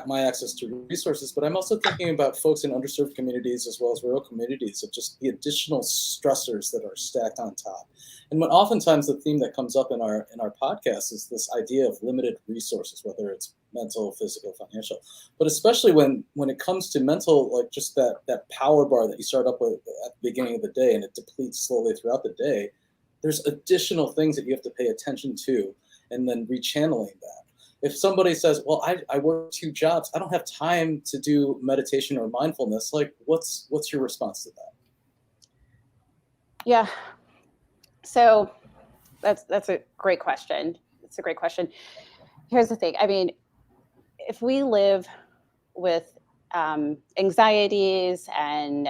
my access to resources, but I'm also thinking about folks in underserved communities as well as rural communities of just the additional stressors that are stacked on top. And when oftentimes the theme that comes up in our podcast is this idea of limited resources, whether it's mental, physical, financial, but especially when it comes to mental, like just that power bar that you start up with at the beginning of the day and it depletes slowly throughout the day, there's additional things that you have to pay attention to and then rechanneling that. If somebody says, well, I work 2 jobs, I don't have time to do meditation or mindfulness, like what's your response to that? Yeah. So that's a great question. It's a great question. Here's the thing. I mean, if we live with anxieties and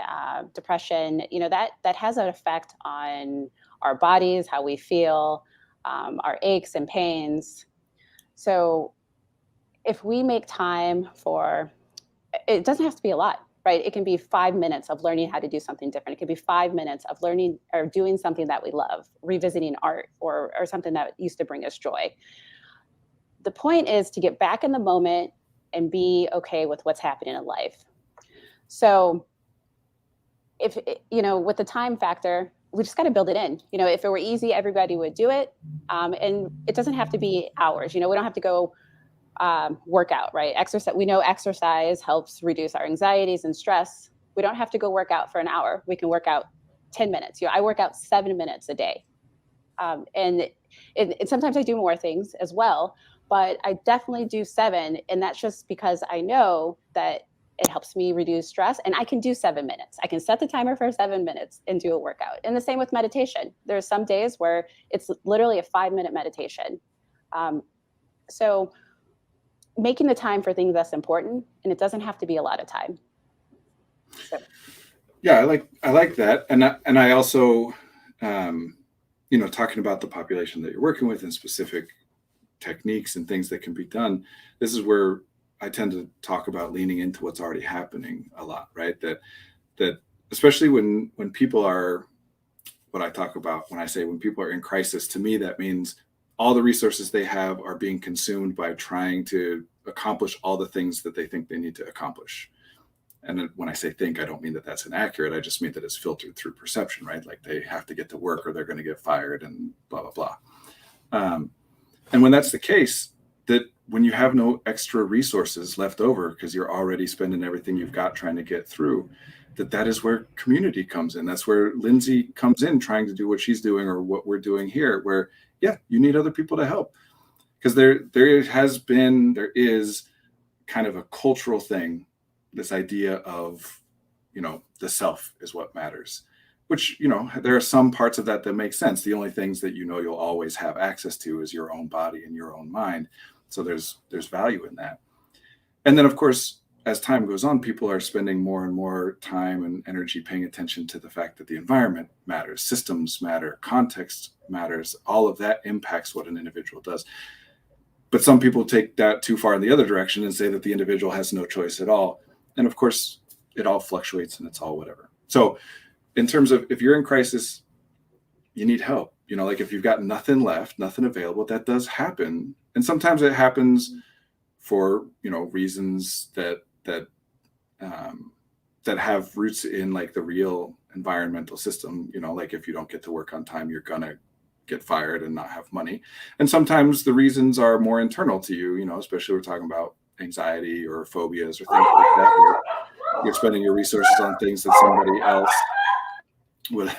depression, that has an effect on our bodies, how we feel, our aches and pains. So if we make time for, it doesn't have to be a lot, right? It can be 5 minutes of learning how to do something different. It could be 5 minutes of learning or doing something that we love, revisiting art or something that used to bring us joy. The point is to get back in the moment and be okay with what's happening in life. So if, with the time factor, we just got to build it in. If it were easy, everybody would do it. And it doesn't have to be hours. We don't have to go work out, right? Exercise. We know exercise helps reduce our anxieties and stress. We don't have to go work out for an hour. We can work out 10 minutes. I work out 7 minutes a day. And sometimes I do more things as well, but I definitely do 7. And that's just because I know that It helps me reduce stress, and I can do 7 minutes. I can set the timer for 7 minutes and do a workout. And the same with meditation. There's some days where it's literally a 5-minute meditation. So making the time for things that's important, and it doesn't have to be a lot of time. So. Yeah, I like that, and I also, talking about the population that you're working with and specific techniques and things that can be done. This is where I tend to talk about leaning into what's already happening a lot, right? That especially when people are, what I talk about when I say when people are in crisis, to me that means all the resources they have are being consumed by trying to accomplish all the things that they think they need to accomplish. And when I say think, I don't mean that that's inaccurate. I just mean that it's filtered through perception, right? Like they have to get to work or they're going to get fired and blah, blah, blah. And when that's the case, that when you have no extra resources left over because you're already spending everything you've got trying to get through, that is where community comes in. That's where Lindsay comes in trying to do what she's doing or what we're doing here, where, yeah, you need other people to help. Because there is kind of a cultural thing, this idea of, the self is what matters, which, there are some parts of that make sense. The only things that you'll always have access to is your own body and your own mind. So there's value in that. And then, of course, as time goes on, people are spending more and more time and energy paying attention to the fact that the environment matters, systems matter, context matters. All of that impacts what an individual does. But some people take that too far in the other direction and say that the individual has no choice at all. And of course, it all fluctuates and it's all whatever. So in terms of if you're in crisis, you need help. Like if you've got nothing left, nothing available, that does happen. And sometimes it happens for, reasons that have roots in like the real environmental system. Like if you don't get to work on time, you're going to get fired and not have money. And sometimes the reasons are more internal to you, especially we're talking about anxiety or phobias or things like that, where you're spending your resources on things that somebody else would,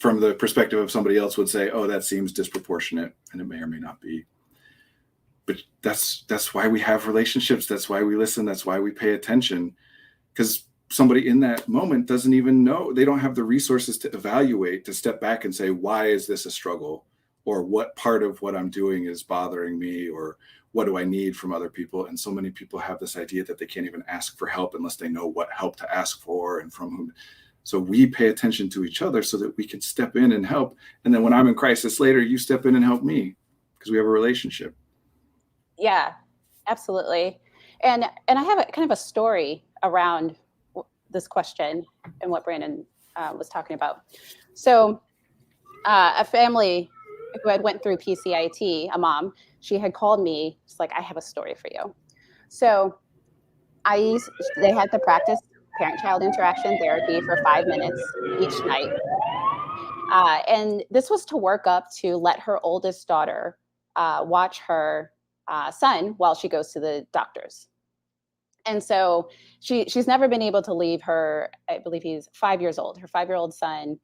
from the perspective of somebody else, would say, oh, that seems disproportionate, and it may or may not be. But that's why we have relationships. That's why we listen. That's why we pay attention, because somebody in that moment doesn't even know. They don't have the resources to evaluate, to step back and say, why is this a struggle? Or what part of what I'm doing is bothering me? Or what do I need from other people? And so many people have this idea that they can't even ask for help unless they know what help to ask for and from whom. So we pay attention to each other so that we can step in and help. And then when I'm in crisis later, you step in and help me because we have a relationship. Yeah, absolutely. And I have kind of a story around this question and what Brandon was talking about. So a family who had went through PCIT, a mom, she had called me. She's like, I have a story for you. So they had to practice parent-child interaction therapy for 5 minutes each night. And this was to work up to let her oldest daughter watch her son while she goes to the doctors. And so she's never been able to leave her, I believe he's 5 years old, her 5-year-old son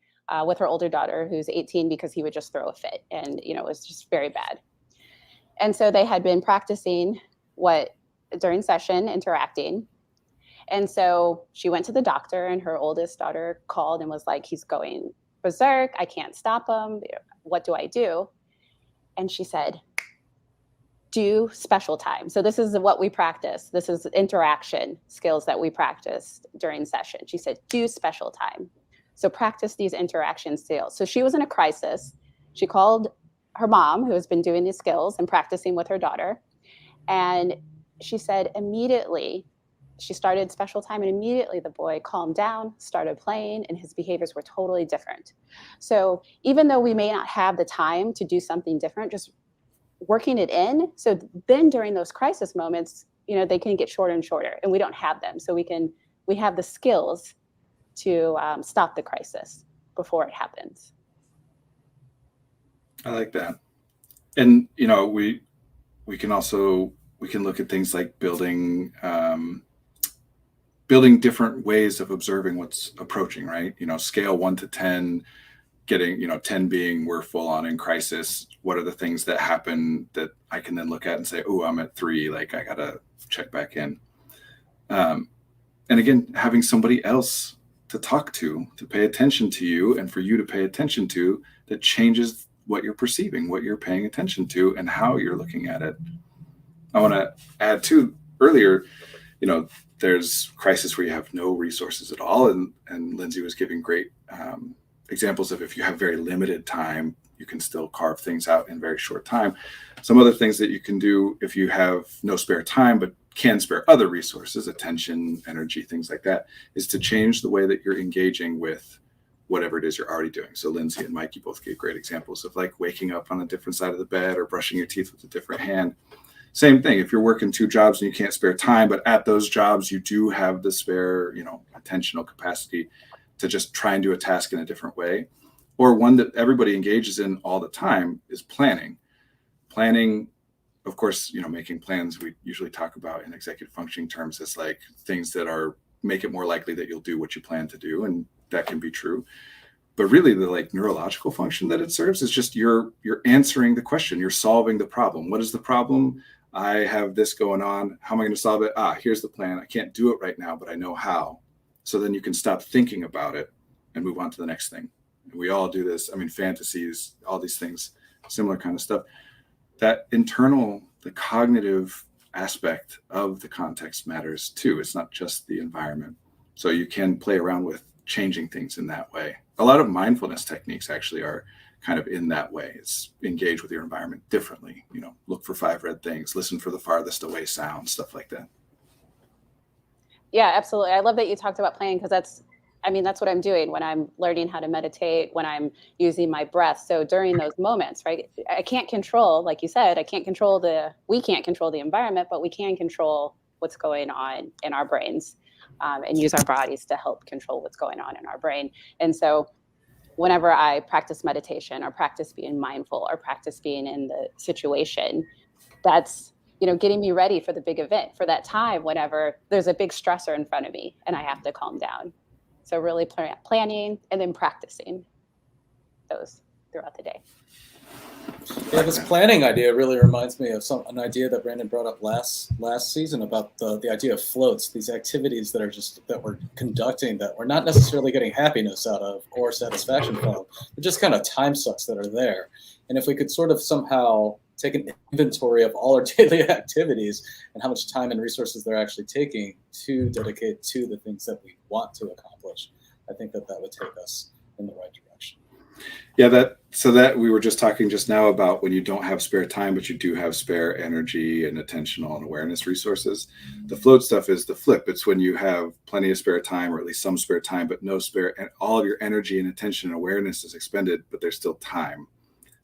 with her older daughter who's 18 because he would just throw a fit and, it was just very bad. And so they had been practicing during session interacting. And so she went to the doctor and her oldest daughter called and was like, he's going berserk. I can't stop him. What do I do? And she said, do special time. So this is what we practice. This is interaction skills that we practiced during session. She said, do special time. So practice these interaction skills. So she was in a crisis. She called her mom, who has been doing these skills and practicing with her daughter. And she said immediately, she started special time and immediately the boy calmed down, started playing, and his behaviors were totally different. So even though we may not have the time to do something different, just working it in. So then during those crisis moments, they can get shorter and shorter and we don't have them. So we have the skills to stop the crisis before it happens. I like that. And, we can look at things like building different ways of observing what's approaching, right? Scale 1 to 10, getting, 10 being we're full on in crisis. What are the things that happen that I can then look at and say, oh, I'm at 3, like I got to check back in. And again, having somebody else to talk to pay attention to you, and for you to pay attention to, that changes what you're perceiving, what you're paying attention to, and how you're looking at it. I want to add to earlier, there's crisis where you have no resources at all. And Lindsay was giving great examples of if you have very limited time, you can still carve things out in very short time. Some other things that you can do if you have no spare time, but can spare other resources, attention, energy, things like that, is to change the way that you're engaging with whatever it is you're already doing. So Lindsay and Mike, you both gave great examples of like waking up on a different side of the bed or brushing your teeth with a different hand. Same thing, if you're working 2 jobs and you can't spare time, but at those jobs you do have the spare, attentional capacity to just try and do a task in a different way. Or one that everybody engages in all the time is planning. Planning, of course, making plans, we usually talk about in executive functioning terms as like things that make it more likely that you'll do what you plan to do. And that can be true. But really the like neurological function that it serves is just you're answering the question, you're solving the problem. What is the problem? I have this going on. How am I going to solve it? Here's the plan. I can't do it right now, but I know how. So then you can stop thinking about it and move on to the next thing. And we all do this. I mean, fantasies, all these things, similar kind of stuff. That internal, the cognitive aspect of the context matters too. It's not just the environment. So you can play around with changing things in that way. A lot of mindfulness techniques actually are kind of in that way. It's engage with your environment differently, look for 5 red things, listen for the farthest away sound, stuff like that. Yeah, absolutely. I love that you talked about planning, because that's what I'm doing when I'm learning how to meditate, when I'm using my breath. So during those moments, right, I can't control, like you said, we can't control the environment, but we can control what's going on in our brains, and use our bodies to help control what's going on in our brain. And so whenever I practice meditation or practice being mindful or practice being in the situation, that's, getting me ready for the big event, for that time whenever there's a big stressor in front of me and I have to calm down. So really planning and then practicing those throughout the day. Yeah, this planning idea really reminds me of an idea that Brandon brought up last season about the idea of floats, these activities that we're conducting that we're not necessarily getting happiness out of or satisfaction from. They're just kind of time sucks that are there. And if we could sort of somehow take an inventory of all our daily activities and how much time and resources they're actually taking to dedicate to the things that we want to accomplish, I think that would take us in the right direction. Yeah, that we were just talking just now about when you don't have spare time, but you do have spare energy and attentional and awareness resources. The float stuff is the flip. It's when you have plenty of spare time, or at least some spare time, but no spare, and all of your energy and attention and awareness is expended, but there's still time.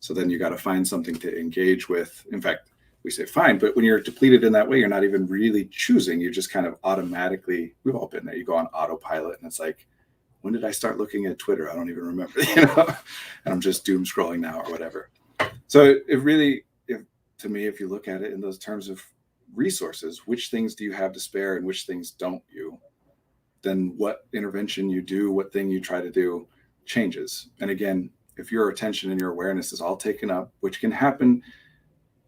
So then you got to find something to engage with. In fact, we say fine, but when you're depleted in that way, you're not even really choosing. You just kind of automatically, we've all been there. You go on autopilot and it's like, when did I start looking at Twitter? I don't even remember, and I'm just doom scrolling now or whatever. So it really, to me, if you look at it in those terms of resources, which things do you have to spare and which things don't you? Then what intervention you do, what thing you try to do changes. And again, if your attention and your awareness is all taken up, which can happen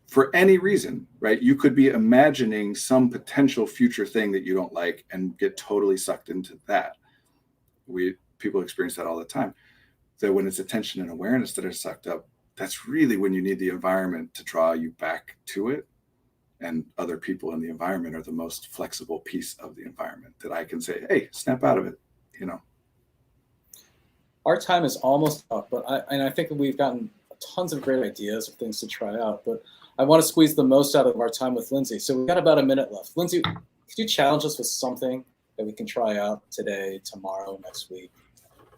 for any reason, right? You could be imagining some potential future thing that you don't like and get totally sucked into that. People experience that all the time. So when it's attention and awareness that are sucked up, that's really when you need the environment to draw you back to it. And other people in the environment are the most flexible piece of the environment that I can say, hey, snap out of it, Our time is almost up, but I think that we've gotten tons of great ideas of things to try out, but I want to squeeze the most out of our time with Lindsay. So we've got about a minute left. Lindsay, could you challenge us with something that we can try out today, tomorrow, next week,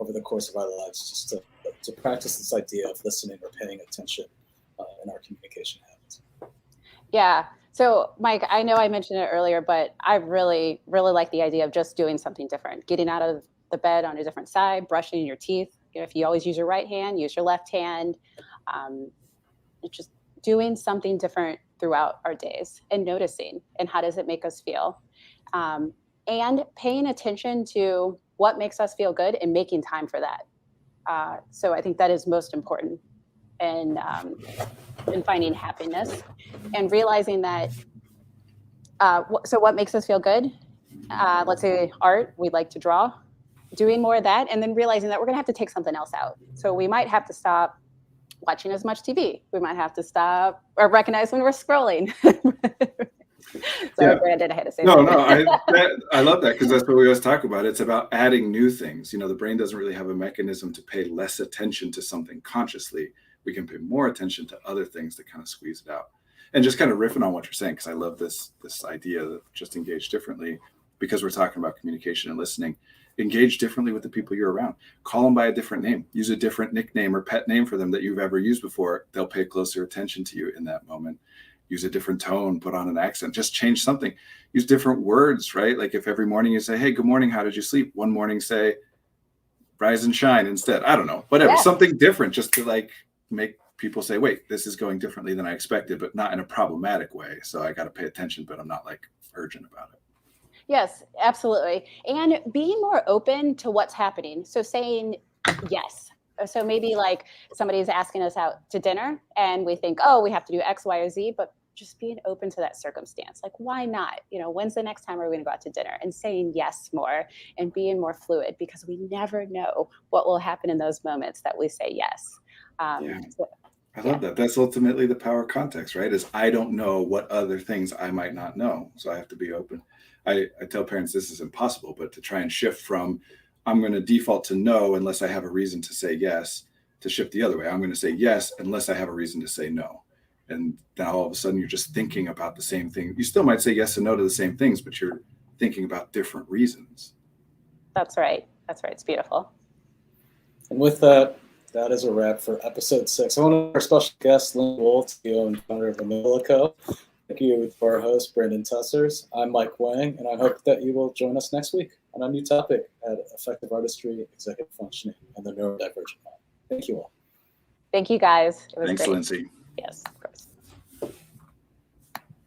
over the course of our lives, just to practice this idea of listening or paying attention in our communication habits? Yeah. So Mike, I know I mentioned it earlier, but I really, really like the idea of just doing something different, getting out of the bed on a different side, brushing your teeth. If you always use your right hand, use your left hand. Just doing something different throughout our days and noticing, and how does it make us feel? And paying attention to what makes us feel good and making time for that. So I think that is most important in finding happiness, and realizing that, so what makes us feel good? let's say art, we'd like to draw, doing more of that, and then realizing that we're going to have to take something else out. So we might have to stop watching as much TV. We might have to stop or recognize when we're scrolling. Sorry, Brandon, I had to say that. No, I love that, because that's what we always talk about. It's about adding new things. You know, the brain doesn't really have a mechanism to pay less attention to something consciously. We can pay more attention to other things to kind of squeeze it out. And just kind of riffing on what you're saying, because I love this idea that just engage differently, because we're talking about communication and listening. Engage differently with the people you're around. Call them by a different name. Use a different nickname or pet name for them that you've ever used before. They'll pay closer attention to you in that moment. Use a different tone, put on an accent, just change something. Use different words, right? Like if every morning you say, hey, good morning, how did you sleep? One morning say, rise and shine instead. I don't know, whatever, something different, just to like make people say, wait, this is going differently than I expected, but not in a problematic way. So I got to pay attention, but I'm not like urgent about it. Yes, absolutely. And being more open to what's happening. So saying yes. So maybe like somebody's asking us out to dinner and we think, oh, we have to do X, Y, or Z, but just being open to that circumstance. Like, why not? You know, when's the next time we're going to go out to dinner? And saying yes more and being more fluid, because we never know what will happen in those moments that we say yes. I love that. That's ultimately the power of context, right? Is I don't know what other things I might not know. So I have to be open. I tell parents this is impossible, but to try and shift from I'm going to default to no unless I have a reason to say yes, to shift the other way. I'm going to say yes unless I have a reason to say no. And now all of a sudden you're just thinking about the same thing. You still might say yes and no to the same things, but you're thinking about different reasons. That's right. That's right. It's beautiful. And with that, that is a wrap for episode 6. I want to thank our special guest, Lindsay Laughing, CEO and founder of Amilico. Thank you to our host, Brandon Tessers. I'm Mike Wang, and I hope that you will join us next week on a new topic at Effective Artistry, Executive Functioning, and the Neurodivergent. Thank you all. Thank you, guys. It was Thanks, great. Lindsay. Yes.